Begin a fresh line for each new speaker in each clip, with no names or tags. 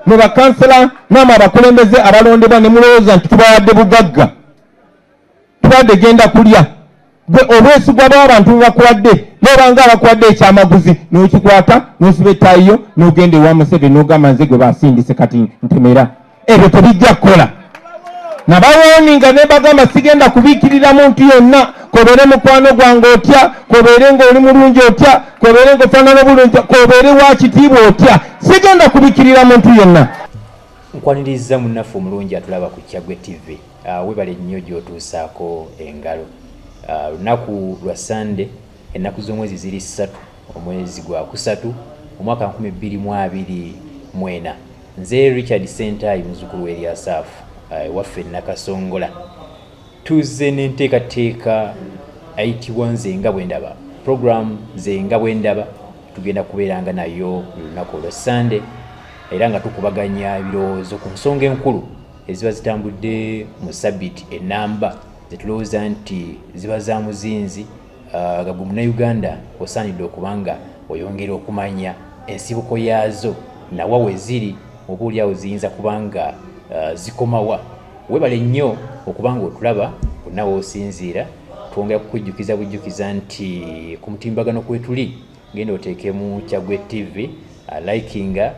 mu bakansala namwe abakulembeze abalondebwa ne mulowooza nti tubawadde bugagga tubadde genda kulya gwe obwesigwa bw'abantu bakuwadde n'obanga abakuwadde ekyamaguzi n'okikwata n'osiba ettaayiyo n'ogenda ewa Museveni n'ogamba nze gwe basindise kati ntemera ebyo tebijja kukola nabawooninga ne bagamba sigenda kubiikirira muntu yonna kobeere mukwano gwange otya kobeere ng'oli mulungi otya kobeere ng'ofaanana bulungi kobeere wa kitiibwa otya sigenda kubiikirira muntu yonna.
Nkwaniriza munnaffe omulungi atulaba ku Kyaggwe TV. Webale nnyo gy'otuusaako engalo. Lunaku lwa Sande ennaku z'omwezi ziri 3 omwezi gwa kusatu omwaka 2024. Nze Richard Sentai muzzukulu w'Eryasafu waffe Nakasongola tuzze n'enteekateeka ayitibwa Nze nga bwe ndaba. Program Nze nga bwe ndaba tugenda kubeeranga nayo lunaku lwa Sande era nga tukubaganya ebirowoozo ku nsonga enkulu eziba zitambudde mu sabiti ennamba zetulowooza nti ziba za muzinzi gwe Munnayuganda osaanidde okubanga oyongera okumanya ensibuko yaazo nawa we ziri obaolyawo ziyinza kubanga zikomawa. Webale nnyo okubanga otulaba bonna w'osinziira twongera kukujjukiza bujjukiza nti ku mutimbagano kwetuli genda oteekemu Kyaggwe TV likinga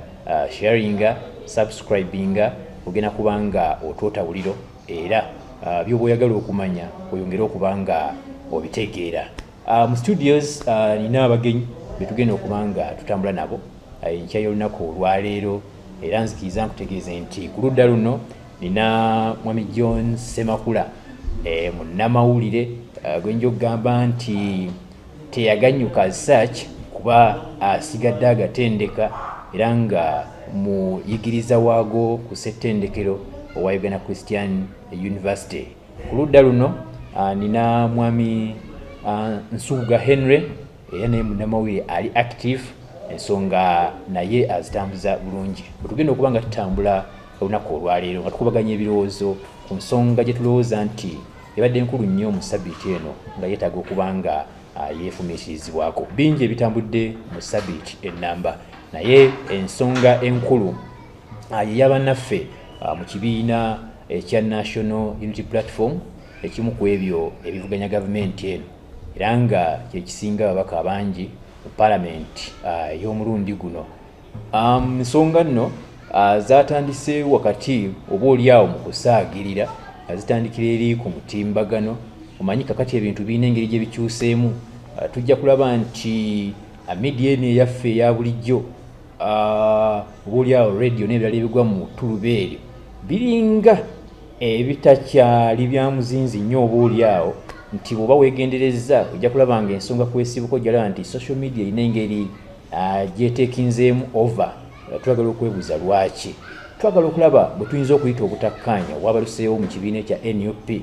sharinga subscribinga ogenda kubanga otwota buliro era by'oba oyagala okumanya oyongere okubanga obitegeera. Mu studios nina abagenyi betugenda okubanga tutambula nabo enkya y'olunaku olwaleero era nzikiriza nkutegeeze nti ku ludda luno nina Mwami John Semakula munnamawulire gwenja okugamba nti teyaganyuka as such kuba asigadde agatendeka era nga muyigiriza waago ku ssettendekero owa Uganda Christian University. Ku ludda luno nina Mwami Nsuuga Henry era naye munnamawulire ali active ensonga naye azitambuza bulungi. Bwetugenda okuba nga tutambula olunaku olwaleero nga tukubaganya ebirowoozo ku nsonga gye tulowooza nti ebadde enkulu nnyo mu sabiiti eno nga yeetaaga okuba nga yeefumiitirizibwako. Bingi ebitambudde mu sabiiti ennamba naye ensonga enkulu y'abannaffe mu kibiina ekya National Unity Platform ekimu ku ebyo ebivuganya gavumenti eno era nga kyekisinga ababaka abangi mu paalamenti ey'omulundi guno. Ensonga nno zatandise wakati obaolyawo mu kusaagirira zitandikira eri ku mutimbagano. Omanyi kakati ebintu birina engeri gye bikyuseemu. Tujja kulaba nti media eno eyaffe eya bulijjo obaolyawo radio n'ebirala ebigwa mu tuluba eryo biringa ebitakyali bya muzinzi nnyo obaolyawo nti bw'oba weegenderezza ojja kulaba nga ensonga kwesibuko jalaba nti social media erina engeri gyeteekinzeemu over. Twagala okwebuuza lwaki. Twagala okulaba bwe tuyinza okuyita obutakkaanya wabaluseewo mu kibiina ekya NUP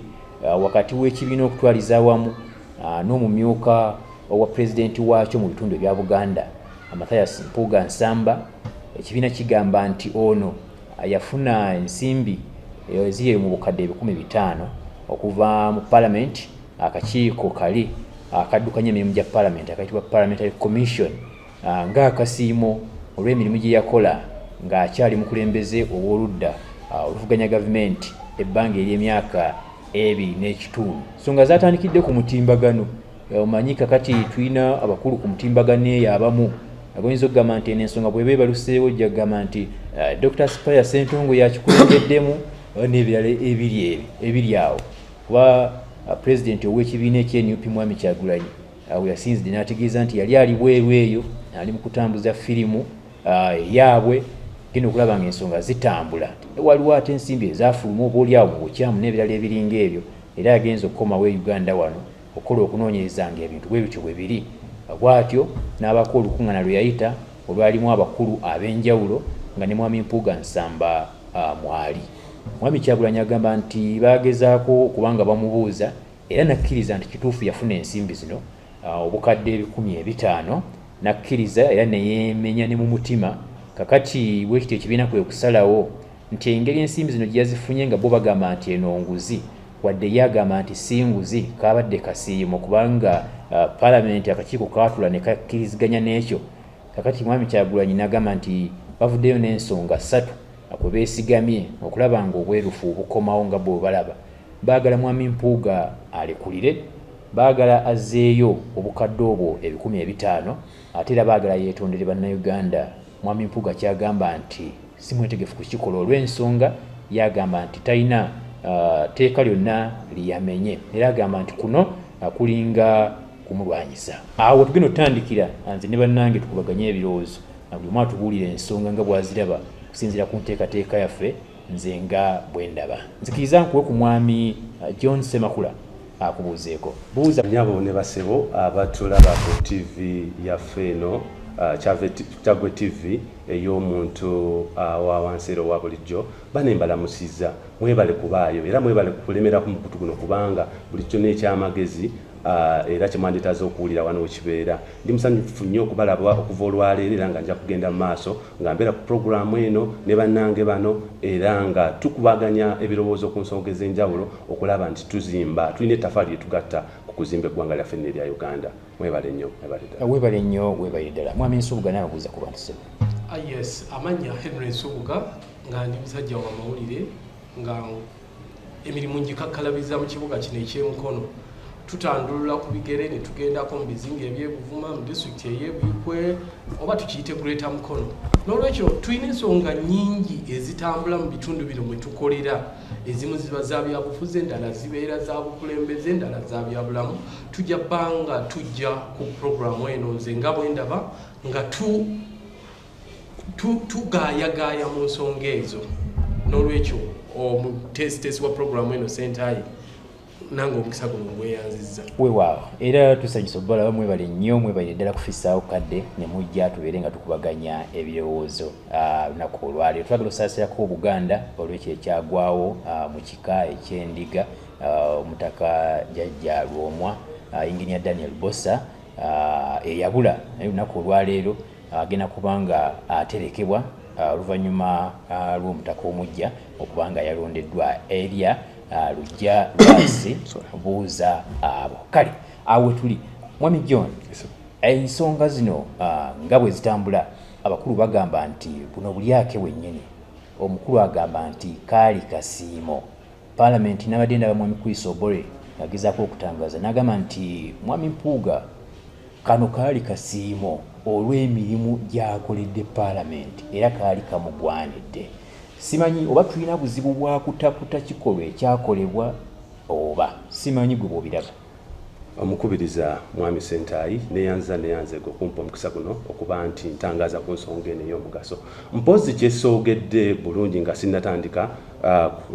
wakati w'ekibiina okutwaliza awamu n'omumyuka owa pulezidenti waakyo mu bitundu ebya Buganda Mathias Mpuuga Nsamba. Ekibiina kigamba nti ono yafuna ensimbi eziri mu bukadde 500 okuva mu paalamenti akakiiko kali akaddukanya emirimu gya paalamenti akayitibwa Parliamentary Commission ng'akasiimo olw'emirimu gye yakola ng'akyali mukulembeze ow'oludda oluvuganya gavumenti ebbanga ery'emyaka 2.5. Nsonga zatandikidde ku mutimbagano. Omanyi kakati tulina abakulu ku mutimbagano eyo abamu abayinza okugamba nti ensonga bwe beebaluseewo ojja kugamba nti Dr. Spire Ssentongo yakikulembeddemu n'ebirala ebiri awo kuba pulezidenti ow'ekibiina ekya-NUP Mwami Kyagulanyi yasinzidde n'ategeeza nti yali ali bweru eyo ali mu kutambuza firimu yaabwe genda okulaba nga ensonga zitambula. Waliwo ate ensimbi ezafuluma obaolyawo mu bukyamu n'ebirala ebiringa ebyo era yagenza okukomawo Uganda wano okukola okunoonyereza nga ebintu bwe bityo bwe biri. Bw'atyo n'abako olukuŋŋaana lwe yayita olwalimu abakulu ab'enjawulo nga ne Mwami Mpuuga Nsamba mwali. Mwami Kyagulanyi agamba nti baagezaako kubanga bamubuuza era nakkiriza nti kituufu yafuna ensimbi zino obukadde 15,000 nakkiriza era neyeemenya ne mu mutima. Kakati bwe kityo ekibiina kwe kusalawo nti engeri ensimbi zino gye yazifunye nga bo bagamba nti eno nguzi wadde ye agamba nti si nguzi kabadde kasiimo kubanga paalamenti akakiiko kaatula ne kakkiriziganya n'ekyo. Kakati Mwami Kyagulanyi n'agamba nti bavuddeyo n'ensonga 3 kwe beesigamye okulaba ng'obwerufu obukomawo nga bwe balaba baagala mwami Mpuuga alekulire baagala azzeeyo obukadde obwo 15,000 ate era baagala yeetondere bannayuganda. Mwami Mpuuga kyagamba nti si mwetegefu kukikola olw'ensonga yagamba nti talina teeka lyonna liyamenye era agamba nti kuno kulinga kumulwanyisa. Awo tugenda otandikira nze ne bannange tukubaganye ebirowoozo buli omu atubuulira ensonga nga bw'aziraba kusinziira ku nteekateeka yaffe nze nga bwe ndaba. Nzikiriza nkuwe ku mwami John Ssemakula akubuuzeeko. Buuza
nyabo ne basebo abatulaba ku TV yaffe eno Kyaggwe TV ey'omuntu wa wansero wa bulijjo bane mbalamusiza mwebale kubaayo era mwebale kulemera ku mukutu guno kubanga bulijjo n'ekyamagezi era kyemwanditaza okuwulira wano wekibeera. Ndi musanyufu nnyo okubalaba okuva olwaleero era nga nja kugenda mu maaso nga mbeera ku puroguramu eno ne bannange bano era nga tukubaganya ebirowoozo ku nsonga ez'enjawulo okulaba nti tuzimba tulina ettaffaali lyetugatta ku kuzimba eggwanga lyaffe n'erya Uganda. Mwebale nnyo.
Webale nnyo webale ddala. Mwami Nsubuga nawe kuuza ku bantu sebo.
Yes, amanya Henry Nsubuga nga ndi musajja wa mawulire nga emirimu njikakkalabiza mu kibuga kino eky'Emukono. Tutandulula ku bigere ne tugendako mu bizinga eby'Ebuvuma mu disitulikiti ey'Ebikwe oba tukiyite Greater Mukono. N'olwekyo tulina ensonga nnyingi ezitambula mu bitundu bino mwe tukolera. Ezimu ziba za byabufuzi, endala zibeera za bukulembeze, endala za byabulamu. Tujja bbanga tujja ku puroguramu eno nze nga bwe ndaba nga tugaayagaaya mu nsonga ezo. N'olwekyo omutesitesi wa puroguramu eno Sentayi nange omukisa guno ngweyanzizza.
Weewaawo era tusanyusa obalaba mwebale nnyo mwebale ddala kufissaawo kadde ne mujja tubeere nga tukubaganya ebirowoozo lunaku olwaleero. Twagala osaasirako Obuganda olw'ekyo ekyagwawo mu kika eky'endiga omutaka Jjajja Lwomwa Engineer Daniel Bossa eyabula naye lunaku olwaleero agenda kubanga aterekebwa oluvannyuma lw'omutaka omujja okubanga yalondeddwa area lujja lwasi buuza abo. Kale awo tuli mwami John, ensonga zino nga bwe zitambula abakulu bagamba nti buno bulyake wennyini, omukulu agamba nti kaali kasiimo. Parliament n'abadde ndaba mwami Kwisa Obore agezaako okutangaza n'agamba nti mwami Mpuuga kano kaali kasiimo olw'emirimu gy'akoledde Parliament era kaali kamugwanidde. Simanyi oba tulina buzibu bwa kutaputa kikolwa ekyakolebwa oba simanyi gwe bw'obiraba.
Omukubiriza mwami Sentayi neyanzego okumpa omukisa guno okuba nti ntangaza ku nsonga eno ey'omugaso. Mpozi kyesoogedde bulungi nga sinnatandika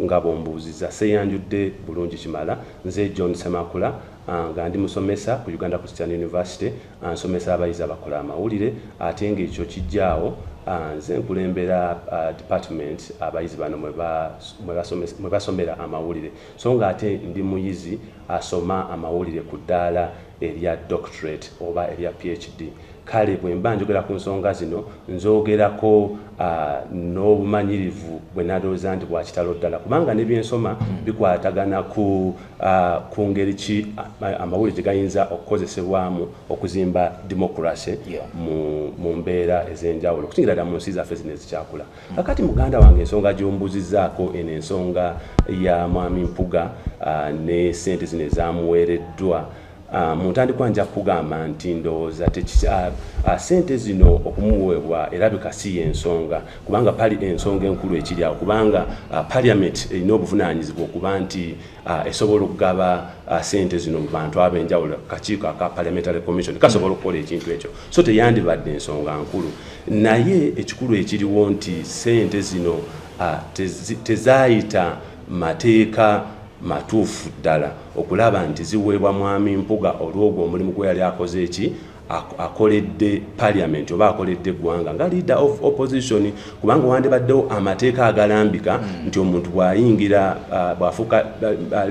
nga bombuuziza seyanjudde bulungi kimala. Nze John Ssemakula nga ndi musomesa ku Uganda Christian University nsomesa abayizi abakola amawulire ate ng'ekyo kijjaawo nze nkulembera department abayizi bano mwe basomera amawulire so nga ate ndi muyizi asoma amawulire ku ddaala erya doctorate oba erya PhD. Kale bwe mba njogera ku nsonga zino nzogerako n'obumanyirivu bwe nadooza nti bwa kitalo ddala kubanga n'ebyensoma bikwatagana ku ngeri ki amawulire gye gayinza okukozesebwamu okuzimba democracy mu mbeera ez'enjawulo okusingira ddala mu nsi zaffe zino ezikyakula. Kakati muganda wange ensonga gy'ombuuzizzaako eno ensonga ya mwami Mpuuga ne ssente zino ezaamuweereddwa. Muntandikwa nja kugamba nti ndowooza ssente zino okumuweebwa erabika si y'ensonga kubanga pali ensonga enkulu ekiri awo kubanga Parliament erina obuvunaanyizibwa okuba nti esobola okugaba ssente zino mu bantu ab'enjawulo. Kakiiko aka Parliamentary Commission kasobola okukola ekintu ekyo so teyandibadde ensonga nkulu naye ekikulu ekiriwo nti ssente zino tezaayita mateeka matuufu ddala okulaba nti ziweebwa mwami Mpuuga olw'ogwo omulimu gwe yali akoze eki akoledde Parliament oba akoledde eggwanga nga leader of opposition kubanga wandibaddewo amateeka agalambika nti omuntu bw'ayingira bw'afuuka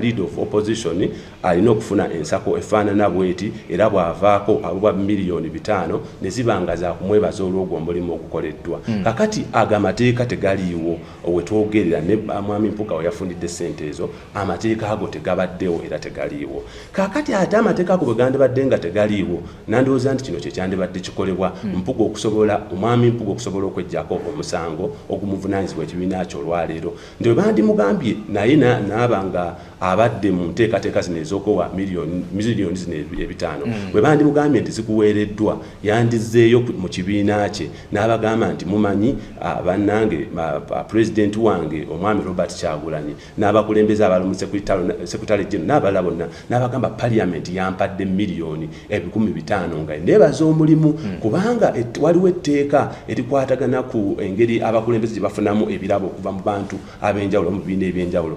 leader of opposition alina okufuna ensako efaanana bweti era bw'avaako abubwa miliyoni 5 ne zibanga za kumwebaza olw'ogwo omulimu ogukoleddwa. Kakati agamateeka tegaliiwo wetwogerera ne mwami Mpuuga we yafunidde ssente ezo amateeka ago tegabaddewo era tegaliiwo. Kakati ate amateeka ago bwe gandibadde nga tegaliiwo nandowooza ndowooza nti kino kye kyandibadde kikolebwa Mpuuga okusobola omwami Mpuuga okusobola okweggyako omusango ogumuvunaanyizibwa ekibiina kyo olwaleero nti bwe bandimugambye naye naaba nga abadde mu nteekateeka zino ez'okuwa miliyoni zino 5 bwe bandimugambye nti zikuweereddwa yandizeeyo mu kibiina kye n'abagamba nti mumanyi bannange pulezidenti wange omwami Robert Kyagulanyi n'abakulembeze abalala sekretary general n'abalala bonna n'abagamba parliament yampadde miliyoni 500 nga neebaza omulimu kubanga waliwo etteeka erikwatagana ku engeri abakulembeze gye bafunamu ebirabo okuva mu bantu ab'enjawulo mu bibiina eby'enjawulo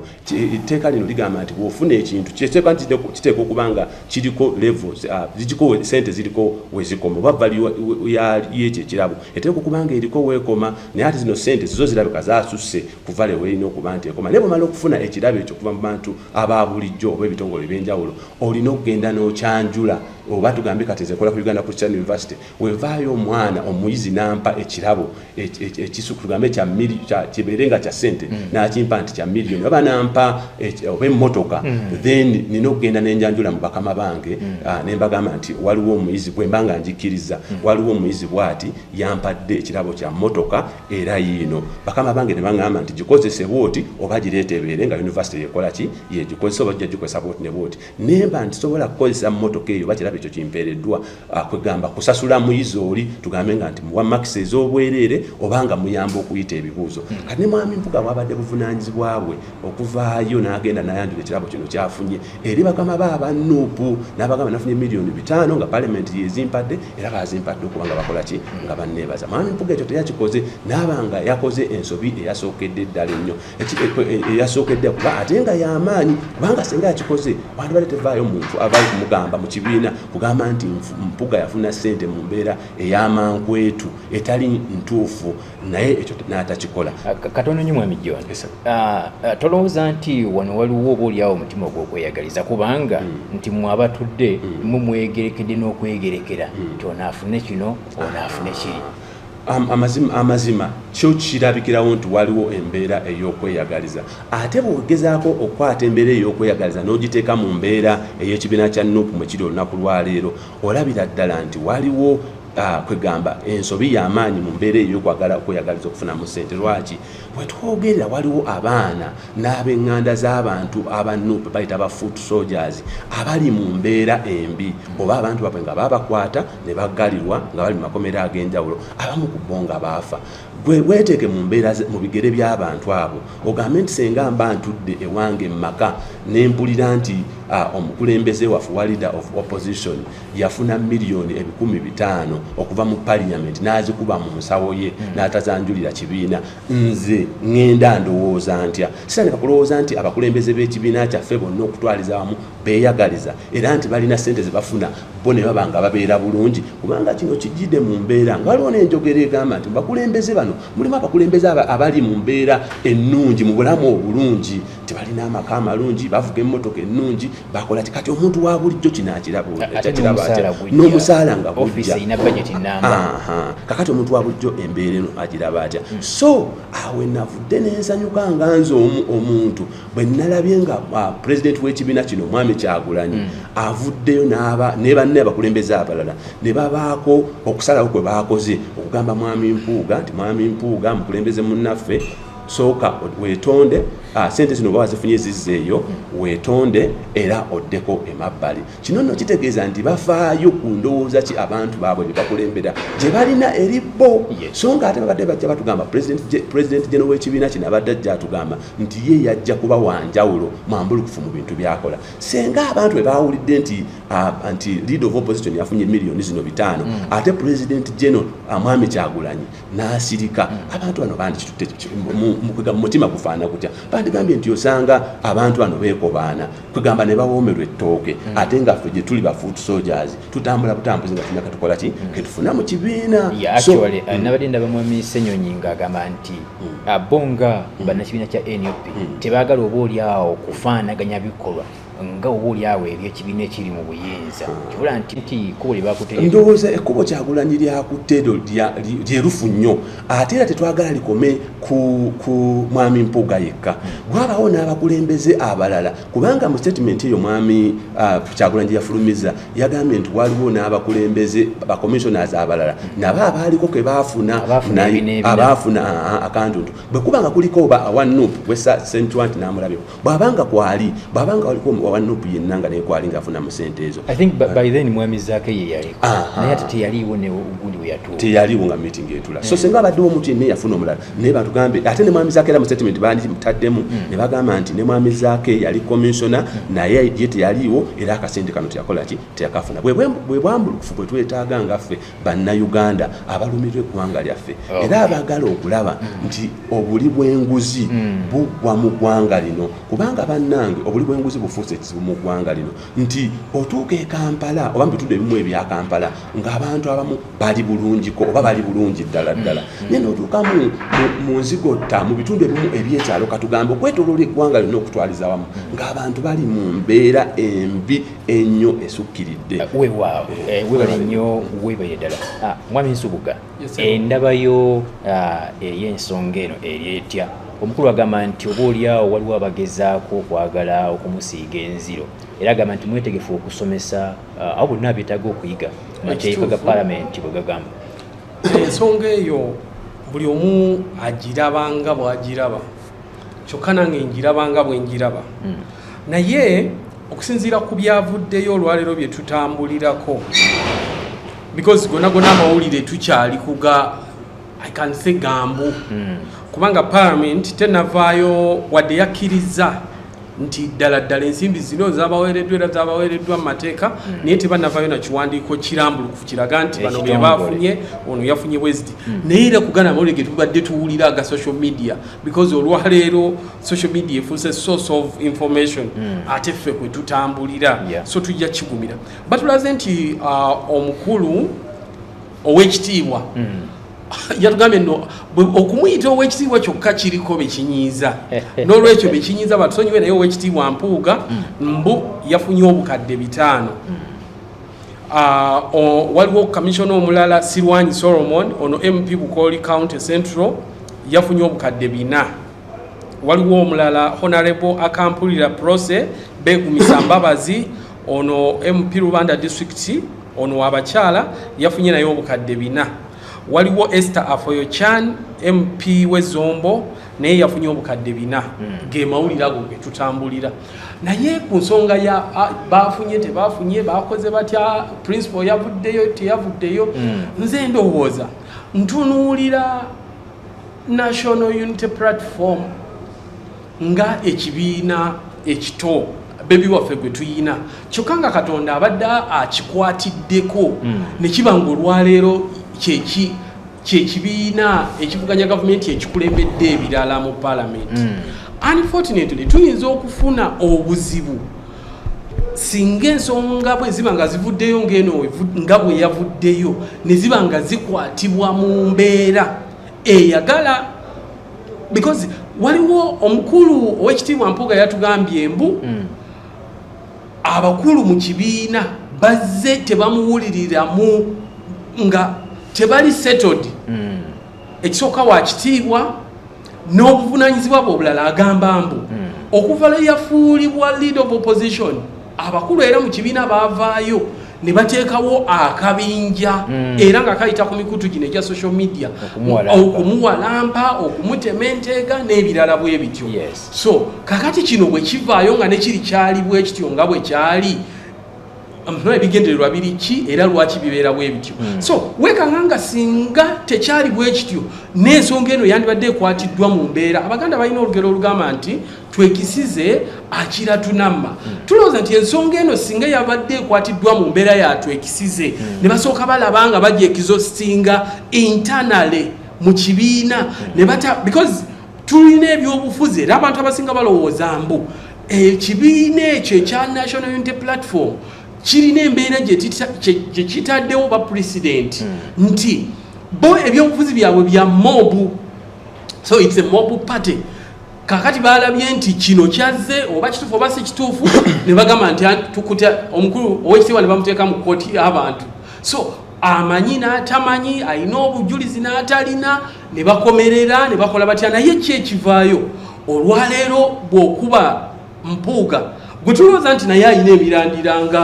etteeka lino ligamba nti bw'ofuna ekintu kiteeka okubanga kiriko levels ziriko sente ziriko wezikoma oba value y'ekyo ekirabo eteeka okubanga eriko weekoma naye ate zino sente zizo zirabika zasusse kuva lewe erina okuba nti ekoma naye bw'omala okufuna ekirabo ekyo okuva mu bantu aba bulijjo oba ebitongole eby'enjawulo olina okugenda n'okyanjula oba tugambe kati nze nkola ku Uganda Christian University wevaayo omwana omuyizi nampa ekirabo ekisukutugambe kibeere nga kya sente n'akimpa nti kya miliyoni oba nampa oba emmotoka then nina okugenda n'enjanjula mu bakama bange ne mbagamba nti waliwo omuyizi bwe mbanga njikkiriza waliwo omuyizi bw'ati yampadde ekirabo kya mmotoka era yiino bakama bange ne baŋŋamba nti gikozese bw'oti oba gireete ebeere nga university yekola ki yegikozesa oba gikozesa bw'oti ne bw'oti nemba nti sobola kukozesa mmotoka eyo bakiraba ekyo kimpeereddwa kwegamba kusasula muyizi oli tugambe nga nti muwa makisi ez'obwereere obanga muyamba okuyita ebibuuzo kati ne mwami Mpuuga bwabadde buvunaanyizibwa bwe okuvaayo n'agenda n'ayanjula ekirabo kino kyafunye eri bakama ba aba NUP n'abagamba nafunye miliyoni 5 nga parliament yezimpadde era bazimpadde okubanga bakola ki nga banneebaza mwami Mpuuga ekyo teyakikoze n'abanga yakoze ensobi eyasookedde ddala ennyo eyasookedde kuba ate nga y'amaanyi kubanga singa yakikoze abantu bali tevaayo muntu abali kumugamba mu kibiina kugamba nti Mpuuga yafuna ssente mu mbeera ey'amankwetu etali ntuufu naye ekyo n'atakikola
katono nnyo mwami John tolowooza nti wano waliwo oba oliawo omutima ogw'okweyagaliza kubanga nti mwabatudde mumwegerekedde n'okwegerekera nti onaafune kino onaafune kiri
amazima kyo kirabikirawo nti waliwo embeera ey'okweyagaliza ate bw'ogezaako okukwata embeera ey'okweyagaliza n'ogiteeka mu mbeera ey'ekibiina kya NUP mwe kiri olunaku lwaleero olabira ddala nti waliwo kwegamba ensobi y'amaanyi mu mbeera ey'okwagala okweyagaliza okufunamu ssente lwaki bwe twogerera waliwo abaana n'ab'eŋŋanda z'abantu aba NUP bayita ba foot soldiers abali mu mbeera embi oba abantu babwe nga babakwata ne baggalirwa nga bali mu makomera ag'enjawulo abamu ku bo nga baafa gwe weeteeke mu mbeera mu bigere by'abantu abo ogambe nti senga mba ntudde ewange mu maka ne mpulira nti omukulembeze waffe wa leader of opposition yafuna miliyoni 500 okuva mu parliament n'azikuba mu nsawo ye n'atazanjulira kibiina nze ngenda ndowooza ntya sitandika kulowooza nti abakulembeze b'ekibiina kyaffe bonna okutwaliza wamu beeyagaliza era nti balina ssente ze bafuna bo ne baba nga babeera bulungi kubanga kino kijjidde mu mbeera nga waliwo n'enjogera egamba nti bakulembeze bano mulimu abakulembeze abali mu mbeera ennungi mu bulamu obulungi tebalina amaka amalungi bavuga emmotoka ennungi bakola kati omuntu wa bulijjo kinaakiraba n'omusaala nga bujja kakati omuntu wa bulijjo embeera eno agiraba atya so awe navudde n'ensanyuka nga nze omuntu bwe nalabye nga pulezidenti w'ekibiina kino omwami Kyagulanyi avuddeyo ne banne abakulembeze abalala ne babaako okusalawo kwe baakoze okugamba mwami Mpuuga nti mwami Mpuuga mukulembeze munnaffe sooka weetonde sente zino baba zifunye zizzeeyo weetonde era oddeko emabbali kino nno kitegeeza nti bafaayo ku ndowooza ki abantu baabwe bye bakulembera gye balina eribbo so nga ate babadde bajja batugamba pulezidenti geno w'ekibiina kino abadde ajja atugamba nti ye yajja kuba wanjawulo mwambulukufu mu bintu byakola senga abantu bwe baawulidde nti leader of opposition yafunye miliyoni zino 5 ate pulezidenti geno mwami Kyagulanyi n'asirika abantu bano bandikitutte mu mutima gufaana kutya bandigambye nti osanga abantu bano beekobaana kwegamba ne bawoomerwa ettooke ate nga ffe gye tuli ba foot soldiers tutambula butambuzi nga tulina katukola ki ketufuna mu kibiina
nabadde ndaba mwami Ssenyonyi ng'agamba nti bonga bannakibiina kya NUP tebaagala oba oliawo kufaanaganya bikolwa nga obuulyawo eri ekibiina ekiri mu buyinza kibula nti kubo lye bakutegeera
ndowooza ekkubo Kyagulanyi lyakutte lyerufu nnyo ate era tetwagala likome ku mwami Mpuuga yekka gwabaawo n'abakulembeze abalala kubanga mu statement eyo mwami Kyagulanyi yafulumiza yagambye nti waliwo n'abakulembeze bakomissioners abalala nabo abaaliko ke baafuna akantuntu bwe kubanga kuliko awa NUP wesa sentwa nti n'amulabyo bw'abanga waliko awa NUP yenna nga naye kwali ng'afuna mu sente ezo
I think by then mwami Zaake ye yaliko naye ate teyaliwo ne ogundi we yatuuka
teyaliwo nga meeting etula so senga abaddewo omuntu yenna yafuna omulala naye batugambe ate ne mwami Zaake era mu statement bandimutaddemu ne bagamba nti ne mwami Zaake yali commissioner naye ye teyaliwo era akasente kano teyakola ki teyakafuna bwe bwambulukufu bwe twetaaga ngaffe bannayuganda abalumirwa eggwanga lyaffe era abagala okulaba nti obuli bw'enguzi buggwa mu ggwanga lino kubanga bannange obuli bw'enguzi bufuuse ekizibu mu ggwanga lino nti otuuka e Kampala oba mu bitundu ebimu ebya Kampala ng'abantu abamu bali bulungiko oba bali bulungi ddala naye n'otuuka mu nzigotta mu bitundu ebimu ebyekyalo katugambe okwetooloola eggwanga lino okutwaliza wamu ng'abantu bali mu mbeera embi ennyo esukkiridde
webale nnyo webaye ddala mwami Nsubuga endabayo ey'ensonga eno eryetya omukulu agamba nti obaolyawo waliwo abagezaako okwagala okumusiiga enziro era agamba nti mwetegefu okusomesa awo bonna abyetaaga okuyiga amateeka ga palamenti bwe gagamba
ensonga eyo buli omu agirabanga bw'agiraba kyokka nange njirabanga bwe njiraba naye okusinziira ku byavuddeyo olwaleero bye tutambulirako because gonna amawulire tukyali kuga I can say gambu kubanga parliament tenavaayo wadde yakkiriza nti ddala ensimbi zino zabaweereddwa mu mateeka naye tebanavaayo na kiwandiiko kirambulukufu kiraga nti bano be baafunye ono yafunye bweziti naye era kugana amawulire ge tubadde tuwulira aga social media because olwaleero social media efuuse source of information ate ffe kwe tutambulira so tujja kigumira batulaze nti omukulu ow'ekitiibwa yatugambye no okumuyita ow'ekitiibwa kyokka kiriko bekinyiiza n'olwekyo bekinyiiza batusonyiwe naye ow'ekitiibwa Mpuuga mbu yafunye obukadde 5 waliwo commissioner omulala Sirwanyi Solomon ono MP Bukoli County Central yafunye obukadde 4 waliwo omulala Honorable Akampulira Prose Begumisa Mbabazi ono MP Rubanda District ono wabakyala yafunye naye obukadde 4 waliwo Esther Afoyochan MP w'Ezombo naye yafunye obukadde 4 ge mawulire ago ge tutambulira naye ku nsonga ya bafunye tebafunye bakoze batya principal yavuddeyo teyavuddeyo nze ndowooza ntunuulira National Unity Platform nga ekibiina ekito bebi waffe gwe tuyina kyokka nga Katonda abadde akikwatiddeko ne kiba ng'olwaleero kyekibiina ekivuganya gavumenti ekikulembedde ebirala mu palamenti unfortunately tuyinza okufuna obuzibu singa ensonga bwe ziba nga zivuddeyo ng'eno nga bwe yavuddeyo ne ziba nga zikwatibwa mu mbeera eyagala because waliwo omukulu ow'ekitiibwa Mpuuga yatugambye mbu abakulu mu kibiina bazze tebamuwuliriramu nga tebali settled ekisooka wa kitiibwa n'obuvunanyizibwa bwe obulala agamba mbu okuva lwe yafuulibwa leader of opposition abakulu era mu kibiina baavaayo ne bateekawo akabinja era nga kayita ku mikutu gino egya social media okumuwalampa okumutementeega n'ebirala bwe bityo so kakati kino bwe kivaayo nga nekiri kyali bwe kityo nga bwe kyali ebigendererwa biri ki era lwaki bibeera bwe bityo so wekanganga singa tekyali bwe kityo n'ensonga eno yandibadde ekwatiddwa mu mbeera abaganda balina olugero olugamba nti twekisize akira tunamma tulowooza nti ensonga eno singa yabadde ekwatiddwa mu mbeera yatwekisize ne basooka balaba nga bajja ekizostinga internally mu kibiina ne bata because tulina ebyobufuzi era abantu abasinga balowooza mbu ekibiina ekyo ekya National Unity Platform kirina embeera gye kitaddewo ba president nti bo ebyobufuzi byabwe bya mobu so it's a mob party kakati balabye nti kino kyazze oba kituufu oba si kituufu ne bagamba nti tukutya omukulu owekitiibwa ne bamuteeka mu kkooti y'abantu so amanyi n'atamanyi alina obujulizi n'atalina ne bakomerera ne bakola batya naye ki ekivaayo olwaleero bw'okuba Mpuuga gwe tulowooza nti naye alina emirandira nga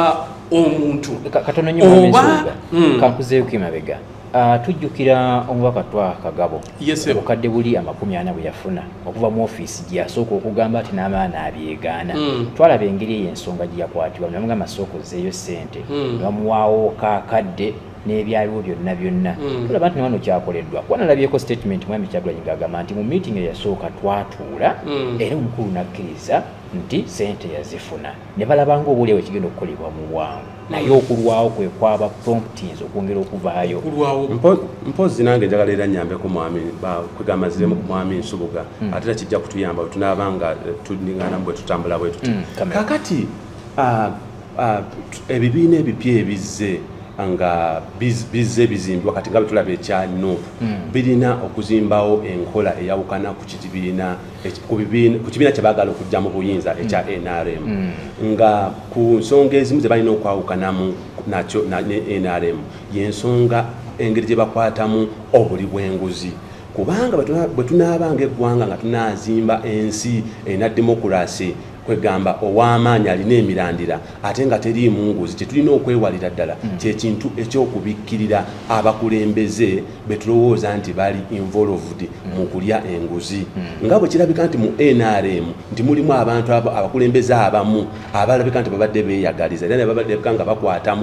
omuntu
katono nnyo Mpuuga kankuzeeyo kimabega tujjukira omubaka twa Kagabo obukadde buli 40 bwe yafuna okuva mu ofiisi gye yasooka okugamba ati n'amaana abyegaana twalaba engeri ey'ensonga gye yakwatibwa ne bamugamba sookozeeyo ssente ne bamuwaawo kaakadde n'ebyaliwo byonna tulaba nti ne wano kyakoleddwa kuba nalabyeko statement mwami Kyagulanyi ng'agamba nti mu meeting eyasooka twatuula era omukulu n'akkiriza nti ssente yazifuna ne balabanga obuuliwo ekigenda okukolebwa mu bwangu naye okulwawo kwe kwaba promptings okwongera okuvaayo
mpozi nange njagala era nnyambeko mwami kwegamba ziremu ku mwami Nsubuga ate era kijja kutuyamba bwe tunaabanga tulingana bwe tutambula bwe tuti kakati ebibiina ebipya ebizze nga bizze bizimbiwa kati nga betulaba ekya NUP birina okuzimbawo enkola eyawukana ku kibiina kye baagala okujja mu buyinza ekya NRM nga ku nsonga ezimu ze balina okwawukanamu nakyo ne NRM y'ensonga engeri gye bakwatamu obuli bw'enguzi kubanga bwe tunaabanga eggwanga nga tunaazimba ensi erina demokurasi kwegamba ow'amaanyi alina emirandira ate nga teriimu nguzi kyetulina okwewalira ddala kyekintu ekyokubikkirira abakulembeze betulowooza nti bali involved mu kulya enguzi nga bwe kirabika nti mu NRM nti mulimu abantu abakulembeze abamu abalabika nti babadde beeyagaliza era ne babadde nga bakwata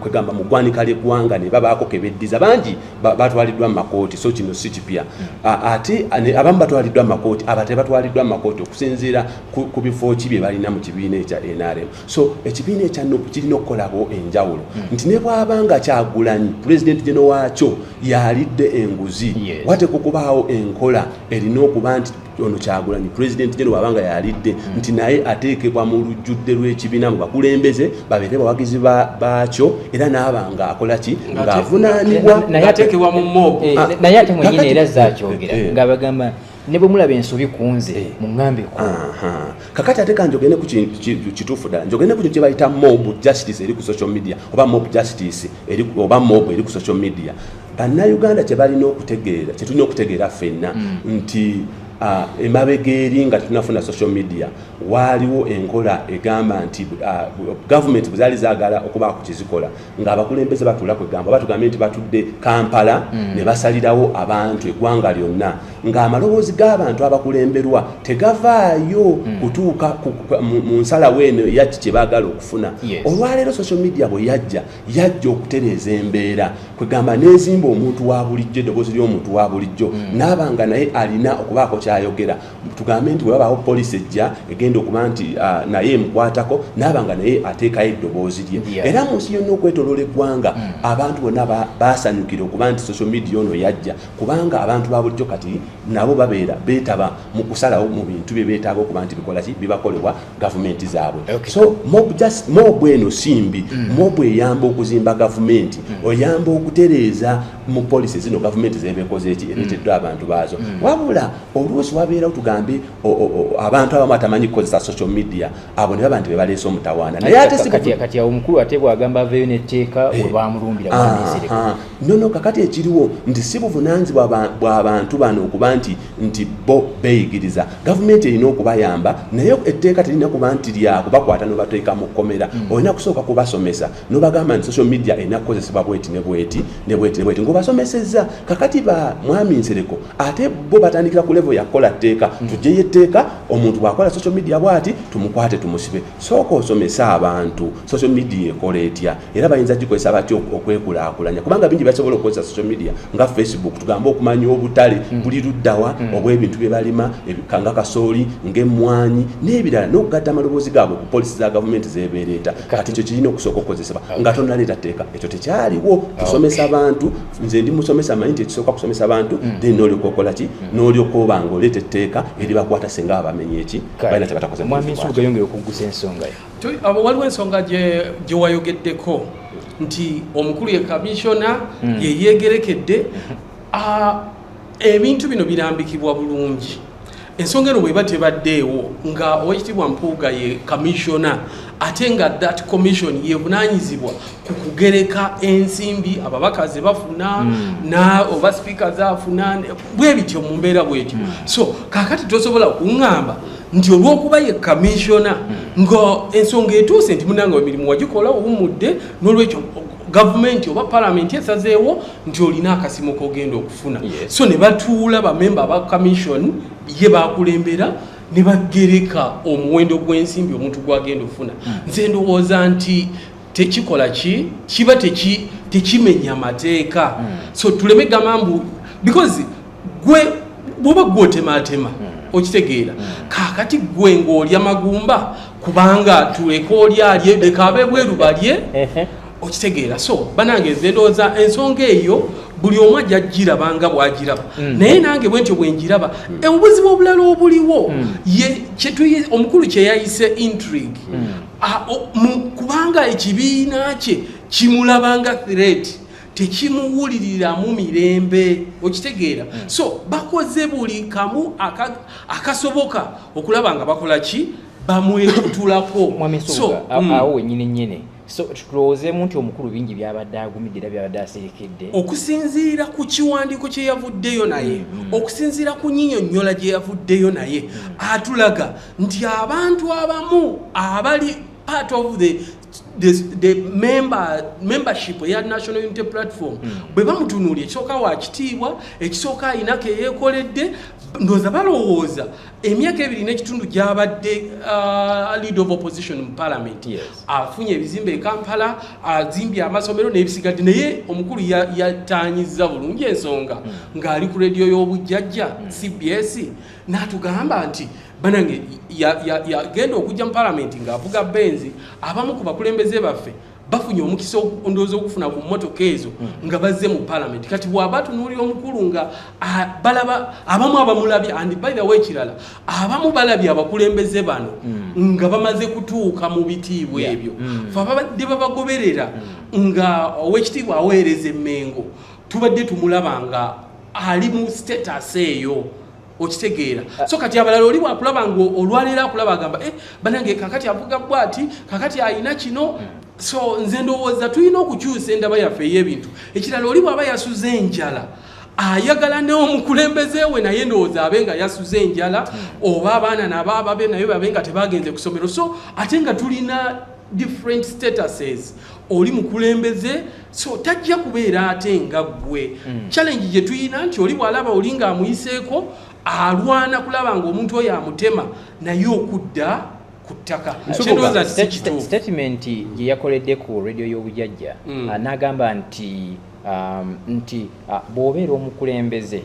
kwegamba mu ggwanika ly'eggwanga ne babaako kebeddiza bangi batwaliddwa mu makooti so kino si kipya ate abamu batwaliddwa mu makooti abate batwaliddwa mu makooti okusinziira ku bifo ki bye balina mu kibiina ekya NRM so ekibiina ekya NUP kirina okukolako enjawulo nti ne bw'abanga Kyagulanyi pulezidenti jeno waakyo yalidde enguzi wate kukubaawo enkola erina okuba nti ono Kyagulanyi pulezidenti jeno wabanga yalidde nti naye ateekebwa mu lujjudde lw'ekibiina mu bakulembeze babeere bawagizi baakyo era n'abanga akola ki ng'avunaanibwa
naye ateekebwa mu mob
naye ate mwenyini era zaakyogera ng'abagamba ne bwe mulaba ensobi kunze muŋŋambeko
kakati ate kanjogene ku kituufu ddala njogene ku kino kye bayita mob justice eri ku social media oba mob justice oba mob eri ku social media bannayuganda kye balina okutegeera kye tulina okutegeera ffenna nti emabega eri nga tunafuna social media waaliwo enkola egamba nti gavumenti bwe zaali zaagala okubaako kizikola ng'abakulembeze batuula kwegamba batugambye nti batudde Kampala ne basalirawo abantu eggwanga lyonna ng'amaloboozi g'abantu abakulemberwa tegavaayo kutuuka mu nsalawo eno yaki kye baagala okufuna olwaleero social media bwe yajja okutereeza embeera kwegamba n'ezimba omuntu wa bulijjo eddoboozi ly'omuntu wa bulijjo n'abanga naye alina okubaako kyayogera tugambe nti webabaawo poliisi ejja egenda okuba nti naye emukwatako n'abanga naye ateekayo eddoboozi lye era mu nsi yonna okwetoloola eggwanga abantu bonna baasanyukira okuba nti social media ono yajja kubanga abantu ba bulijjo kati nabo babeera beetaba mu kusalawo mu bintu bye beetaaga okuba nti bikola ki bibakolebwa gavumenti zaabwe so mob eno simbi mob eyamba okuzimba gavumenti oyamba okutereeza mu poliisi zino gavumenti zebeekoze eki ereeteddwa abantu baazo wabula oluusi wabeerawo tugambe abantu abamu atamanyi kukozesa social media abo ne baba nti bebaleese omutawaana naye ate
kati awo omukulu ate bwagamba aveeyo n'etteeka we bamulumbira
nono kakati ekiriwo nti si buvunaanyizibwa bw'abantu bano okuba nti bo beeyigiriza gavumenti erina okubayamba naye etteeka terina kuba nti lyakubakwata nobateeka mu kkomera olina kusooka kubasomesa nobagamba nti social media erina kukozesebwa bweti ne bweti ng'obasomesezza kakati ba mwami Nsereko ate bo batandikira ku level ya kola tteeka tujjeyo etteeka omuntu bw'akola social media bw'ati tumukwate tumusibe sooka osomesa abantu social media ekola etya era bayinza gikozesa batya okwekulaakulanya kubanga bingi basobola okukozesa social media nga Facebook tugambe okumanya obutale buli luddawa obw'ebintu bye balima ebikanga kasooli ng'emmwanyi n'ebirala n'okugatta amaloboozi gaabwe ku poliisi za gavumenti zebeereeta kati ekyo kirina okusooka okukozesebwa nga tonnaleeta tteeka ekyo tekyaliwo tusomesa abantu nze ndi musomesa manyi nti ekisooka kusomesa abantu then n'olyoka okola ki n'olyoka oba ng'oleeta etteeka eribakwata singa babamenye eki balina kye batakoze
mwami Nsubuga yongera okuggusa ensonga yo
waliwo ensonga gye wayogeddeko nti omukulu ye kamishona ye yeegerekedde ebintu bino birambikibwa bulungi. Ensonga eno bweba tebaddeewo nga Oweekitiibwa Mpuuga ye commissioner ate nga that commission yevunaanyizibwa ku kugereka ensimbi ababaka ze bafuna na oba speaker zaafuna bwe bityo mu mbeera bwetyo. So kaakati tosobola kuŋŋamba nti olw'okuba ye commissioner nga ensonga etuuse nti munanga emirimu wagikola owummudde n'olwekyo government oba parliament esazeewo nti olina akasimu k'ogenda okufuna. So ne batuula bamemba aba commission ye bakulembera ne bagereka omuwendo gw'ensimbi omuntu gwagenda okufuna. Nze ndowooza nti tekikola kiba tekimenya mateeka. So tuleme gamambu because gwe bwoba gwotemaatema okitegeera kaakati gwe ng'olya magumba kubanga tuleka olyalye leka abe bweru balye okitegeera. So banange nze ndowooza ensonga eyo buli omu ajja girabanga bw'agiraba naye nange bwentyo bwe njiraba obuzibu obulala obuliwo omukulu kye yayise intrigue kubanga ekibiina kye kimulabanga threat tekimuwuliriramu mirembe okitegeera. So bakoze buli kamu akasoboka okulaba nga bakola ki bamwekutulako.
So awo wenyine so tulowoozeemu nti omukulu bingi byabadde agumidde era byabadde aserekedde
okusinziira ku kiwandiiko kye yavuddeyo naye okusinziira ku nnyinnyonnyola gye yavuddeyo naye atulaga nti abantu abamu abali part of the membership ya National Unity Platform bwe bamutunuulya ekisooka wa kitiibwa ekisooka ayina ke yeekoledde ndowooza balowooza emyaka 2 n'ekitundu gy'abadde leader of opposition mu parliament afunye ebizimbe e Kampala azimbye amasomero n'ebisigadde naye omukulu yataanyiza bulungi ensonga ng'ali ku rediyo y'obujjajja CBS n'atugamba nti banange yagenda okujja mu parliament ng'avuga benzi abamu ku bakulembeze baffe bafunye omukisa ondoozi okufuna ku mmotoka ezo nga bazze mu parliament kati bw'aba tunuulira omukulu nga balaba abamu abamulabye and by the way kirala abamu balabye abakulembeze bano nga bamaze kutuuka mu bitiibwa ebyo fe ababadde babagoberera nga Oweekitiibwa aweereza emmengo tubadde tumulaba nga ali mu status eyo okitegeera. So kati abalala oli bwakulaba nga olwaleero akulaba agamba banange kakati avuga bwati kakati ayina kino. So nze ndowooza tulina okukyusa endaba yaffe ey'ebintu. Ekirala oli bw'aba yasuze enjala ayagala n'omukulembeze we naye ndowooza abe nga yasuze enjala oba abaana nabo ababe naye babe nga tebagenze ku ssomero. So ate nga tulina different statuses oli mukulembeze so tajja kubeera ate nga ggwe. Challenge gye tuyina nti oli bw'alaba oli ng'amuyiseeko alwana kulaba ng'omuntu oyo amutema naye okudda ku ttaka.
Statement gye yakoledde ku radio y'obujjajja n'agamba nti bw'obeera omukulembeze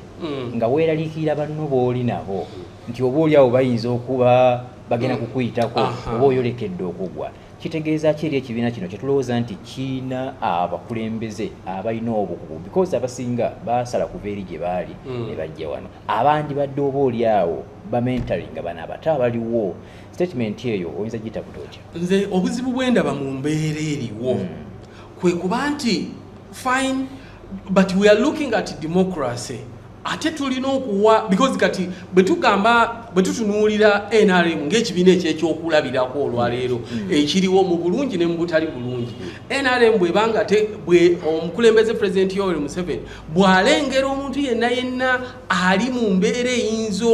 nga weeraliikirira banno b'oli nabo nti oba oli awo bayinza okuba bagenda kukuyitako oba oyolekedde okugwa. Kitegeeza ki eri ekibiina kino kyetulowooza nti kiina abakulembeze abalina obukugu because abasinga basala kuva eri gye baali ne bajja wano abandi badde oba oli awo bamentaringa bano abato abaliwo. Statement eyo oyinza gitabuta otya?
Nze obuzibu bwendaba mu mbeera eriwo kwe kuba nti fine but we are looking at democracy ate tulina okuwa because kati bwe tutunuulira NRM ng'ekibiina ekyokulabirako olwaleero ekiriwo mu bulungi ne mu butali bulungi. NRM bwebanga bwe omukulembeze President Yoweri Museveni bw'alengera omuntu yenna ali mu mbeera eyinza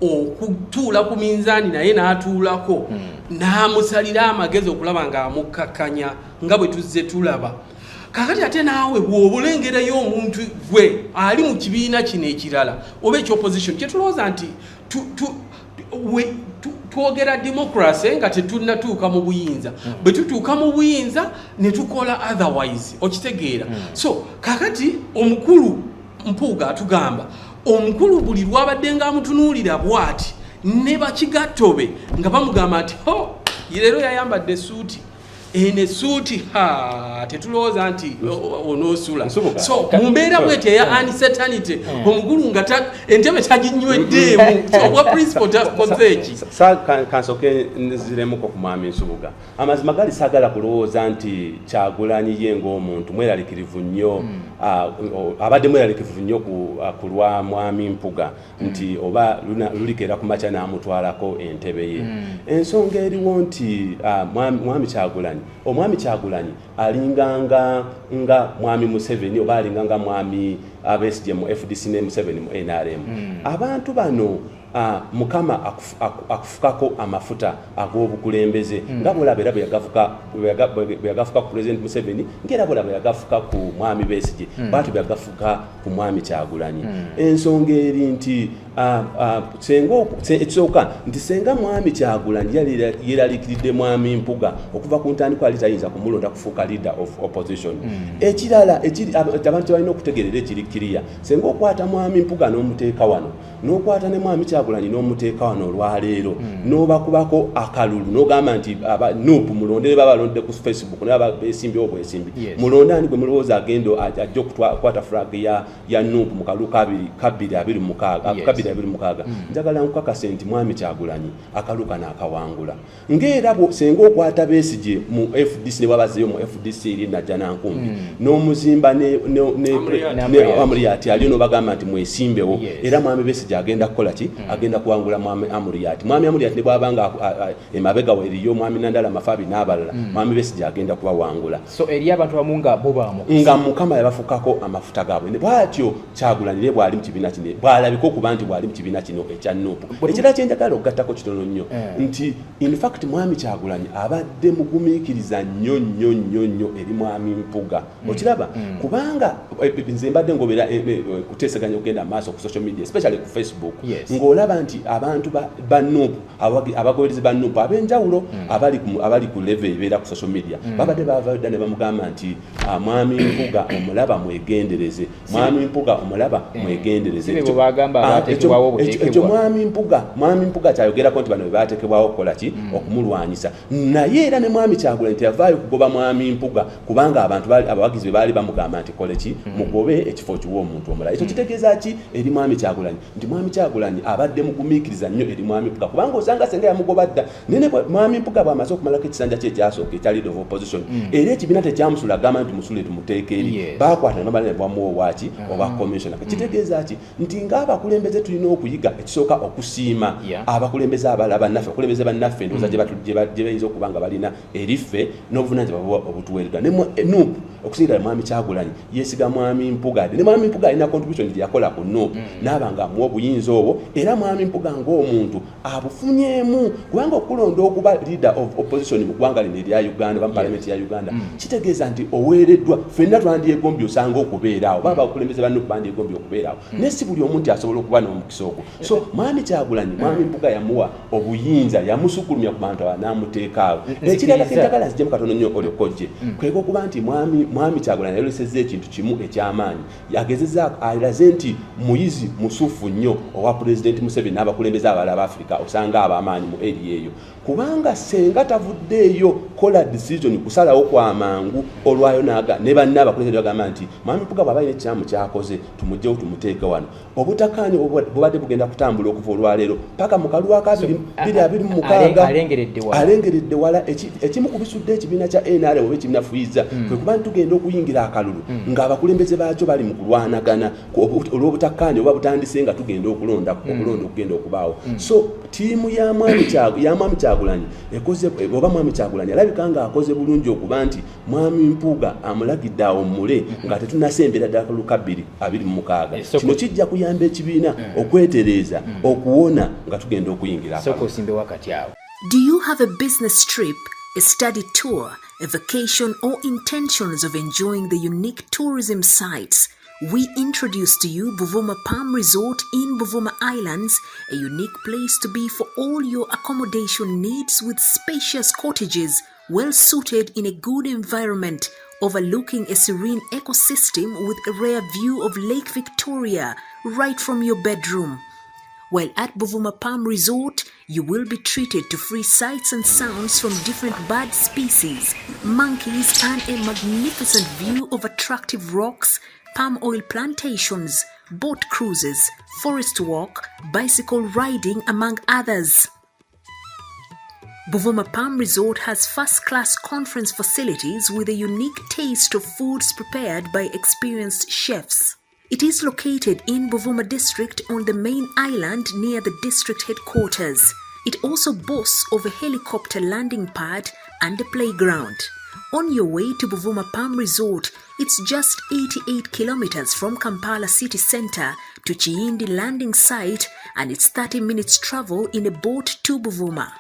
okutuula ku minzaani naye n'atuulako n'amusalira amagezi okulaba ng'amukkakanya nga bwe tuzze tulaba. Kakati ate naawe bw'obulengerayo omuntu gwe ali mu kibiina kino ekirala oba ekyopposition kyetulowooza nti twogera democracy nga tetunnatuuka mu buyinza bwe tutuuka mu buyinza ne tukola otherwise okitegeera. So kakati omukulu Mpuuga atugamba omukulu buli lwabadde ng'amutunuulira bw'ati ne bakigattobe nga bamugamba nti leero yayambadde suuti ene suuti tetulowooza nti onoosula so mu mbeera bwetyo eya uncertainty omugulu nga entebe taginyweddeemu obwa principle takoze eki
kansoke nziremuko ku mwami Nsubuga amazima gali saagala kulowooza nti Kyagulanyi ye ng'omuntu mweralikirivu nnyo abadde mweralikirivu nnyo ku lwa mwami Mpuuga nti oba lulikera ku makya n'amutwalako entebe ye ensonga eriwo nti mwami Kyagulanyi omwami Kyagulanyi alinganga nga mwami Museveni oba alinganga mwami Besigye mu FDC ne Museveni mu NRM abantu bano mukama akufukako amafuta ag'obukulembeze nga bwolaba era bweyagafuka ku President Museveni ngera bwolaba yagafuka ku mwami Besigye bwatyo byagafuka ku mwami Kyagulanyi ensonga eri nti ekisooka nti senga mwami Kyagulanyi yeralikiridde mwami Mpuuga okuva ku ntandikwa ali tayinza kumulonda kufuuka leader of opposition ekirala abantu balina okutegerera ekirikkiriya senga okwata mwami Mpuuga n'omuteeka wano n'okwata ne mwami Kyagulanyi n'omuteeka wano olwaleero n'obakubako akalulu n'ogamba nti NUP mulondere babalonde ku Facebook n'aba beesimbyewo bwesimbi mulondani gwe mulowooza agendo ajja okukwata flag ya NUP mu kalulu kabiri abiri mukaaga njagala nkukakasa nti mwami Kyagulanyi akaluka n'akawangula ng'era senga okwata Besigye mu FDC ne babazeyo mu FDC eri najja nankumbi n'omuzimba ne Amuriat aliyo n'obagamba nti mwesimbewo era mwami Besigye agenda kukola ki agenda kuwangula mwami Amuriat ne bwabanga emabega we eriyo mwami Nandala Mafabi n'abalala mwami Besigye agenda kubawangula
so eri abantu bamu nga bo
nga mukama yabafukako amafuta gaabwe ne bwatyo Kyagulanyi bwali mu kibiina kino bwalabiko okuba nti bwali mu kibiina kino ekya NUP ekirala kyenjagala okugattako kitono nnyo nti in fact mwami Kyagulanyi abadde mugumiikiriza nnyo eri mwami Mpuuga okiraba kubanga nze mbadde ngobera kuteeseganya okugenda maaso ku social media especially ku Facebook ng'olaba nti abantu ba NUP abagoberezi ba NUP ab'enjawulo abali ku level ebeera ku social media babadde bavadda ne bamugamba nti mwami Mpuuga omulaba mwegendereze mwami Mpuuga omulaba mwegendereze ekyo mwami Mpuuga kyayogerako nti bano bebateekebwawo okukola ki okumulwanyisa naye era ne mwami Kyagulanyi teyavaayo kugoba mwami Mpuuga kubanga abantu abawagizi be baali bamugamba nti kole ki mugobe ekifo kiwa omuntu omulala ekyo kitegeeza ki eri mwami Kyagulanyi nti mwami Kyagulanyi abadde mugumiikiriza nnyo eri mwami Mpuuga kubanga osanga senga yamugoba dda nene mwami Mpuuga bw'amaze okumalako ekisanja kye ekyasooka ekya leader of opposition era ekibiina tekyamusula agamba nti musule tumuteeke eri baakwata ne bamala ne bamuwa waki oba commissioner kitegeeza ki nti ng'abakulembeze tulina okuyiga ekisooka okusiima abakulembeze abalala bannaffe abakulembeze bannaffe ndowooza gye bayinza okuba nga balina eriffe n'obuvunaanyizibwa obutuweereddwa ne NUP okusingira mwami Kyagulanyi yeesiga mwami Mpuuga ne mwami Mpuuga alina contribution gye yakola ku NUP n'aba nga amuwa obuyinza obwo era mwami Mpuuga ng'omuntu abufunyeemu kubanga okulonda okuba leader of opposition mu ggwanga lino erya Uganda ba parliament ya Uganda kitegeeza nti oweereddwa ffenna twandyegombye osanga okubeeraawo baba abakulembeze ba NUP bandyegombye okubeeraawo naye si buli omuntu asobola okuba n'omukisa ogwo so mwami Kyagulanyi mwami Mpuuga yamuwa obuyinza yamusukulumya ku bantu n'amuteekaawo ekirala kenjagala nzijemu katono nnyo olyokojje kweka okuba nti mwami Kyagulanyi yalesezza ekintu kimu eky'amaanyi yagezezaako alaze nti muyizi musufu nnyo owa President Museveni n'abakulembeze abalala ba Africa osanga ab'amaanyi mu eri eyo kubanga senga tavuddeeyo kola decision kusalawo kwamangu olwayo ne banne abakulembeze bagamba nti mwami Mpuuga bw'aba alina ekyamu kyakoze tumugyewo tumuteeke wano obutakkanya bubadde bugenda kutambula okuva olwaleero paka mu kalulu ka alengeredde wala ekimu ku bisudde ekibiina kya NRM oba ekibiina fuyiza kwe kuba tugenda okuyingira akalulu ng'abakulembeze baakyo bali mu kulwanagana olw'obutakkaanya oba butandise nga tugenda okulonda okugenda okubaawo so ttiimu ya mwami Kyagulanyi oba mwami Kyagulanyi alabika ng'akoze bulungi okuba nti mwami Mpuuga amulagidde awummule nga tetunnasembera ddala kalulu ka 26 kino kijja kuyamba ekibiina okwetereeza okuwona nga tugenda okuyingira
Do you have a business trip, a study tour, a vacation, or intentions of enjoying the unique tourism sites? We introduce to you Buvuma Palm Resort in Buvuma Islands, a unique place to be for all your accommodation needs with spacious cottages, well suited in a good environment, overlooking a serene ecosystem with a rare view of Lake Victoria right from your bedroom. while at Buvuma Palm Resort, you will be treated to free sights and sounds from different bird species, monkeys, and a magnificent view of attractive rocks, palm oil plantations, boat cruises, forest walk, bicycle riding, among others. Buvuma Palm Resort has first-class conference facilities with a unique taste of foods prepared by experienced chefs. It is located in Buvuma district on the main island near the district headquarters. It also boasts of a helicopter landing pad and a playground. On your way to Buvuma Palm Resort, it's just 88 kilometers from Kampala city center to Chiyindi landing site, and it's 30 minutes travel in a boat to Buvuma.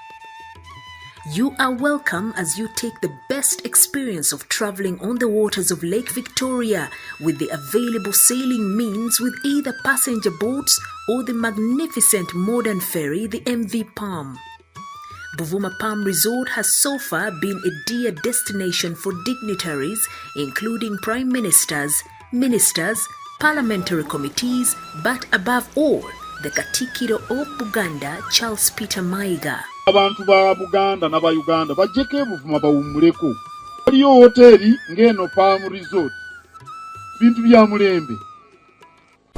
You are welcome as you take the best experience of traveling on the waters of Lake Victoria with the available sailing means with either passenger boats or the magnificent modern ferry, the MV Palm. Buvuma Palm Resort has so far been a dear destination for dignitaries, including prime ministers, ministers, parliamentary committees, but above all, the Katikiro of Buganda, Charles Peter Mayiga.
Abantu ba Buganda na ba Uganda bajjeko Buvuma bawumuleko. Waliyo hoteli ngeno Palm Resort. Bintu bya mulembe.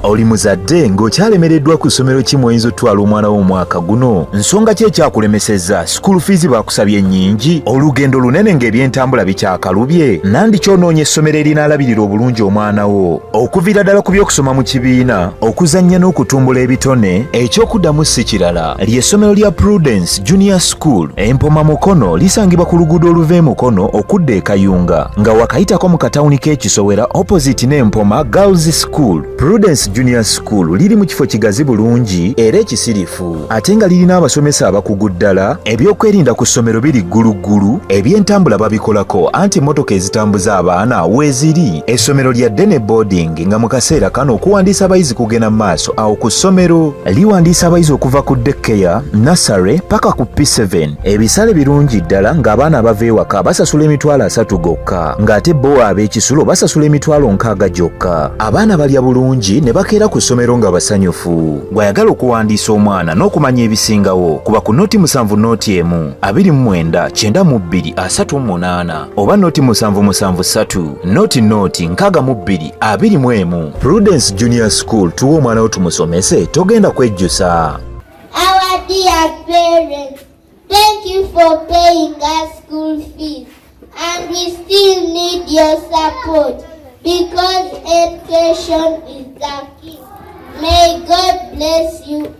Oli muzadde ng'okyalemereddwa ku ssomero ki mw'oyinza otwala omwana w'omwaka guno? Nsonga ki ekyakulemesezza? School fees baakusabye nnyingi? Olugendo lunene ng'ebyentambula bikyakalubye? Nandi ky'onoonya essomero erinaalabirira obulungi omwana wo? Okuviira ddala ku by'okusoma mu kibiina, okuzannya n'okutumbula ebitone, ekyokuddamu si kirala. Ly'essomero lya Prudence Junior School, Empoma Mukono, lisangibwa ku luguudo oluva e Mukono okudda e Kayunga, nga wakayitako mu katawuni k'Ekisowera opposite n'Empoma Girls School. Prudence Junior School liri mu kifo kigazi bulungi era ekisirifu, ate nga lirina abasomesa abakugu ddala, ebyokwerinda ku ssomero biri gguluggulu, ebyentambula babikolako anti emmotoka ezitambuza abaana weeziri. Essomero lya ddene boarding nga mu kaseera kano okuwandiisa abayizi kugenda mu maaso awo ku ssomero. Liwandiisa abayizi okuva ku daycare, nursery paka ku P7. Ebisale birungi ddala ng'abaana abava ewaka basasula emitwalo 3 gokka, ng'ate bo ab'ekisulo basasula emitwalo 6 gyokka. Abaana balya bulungi ne bakeera ku ssomero nga basanyufu. Bw'ayagala okuwandiisa omwana n'okumanya ebisingawo, kuba ku noti 7 noti 1 29 92 38 oba noti 773 noti 62 21. Prudence Junior School, tuwa omwana wo tumusomese, togenda kwejjusa.
Our dear parents, thank you for paying us school fees, and we still need your support because education is the key. May God bless you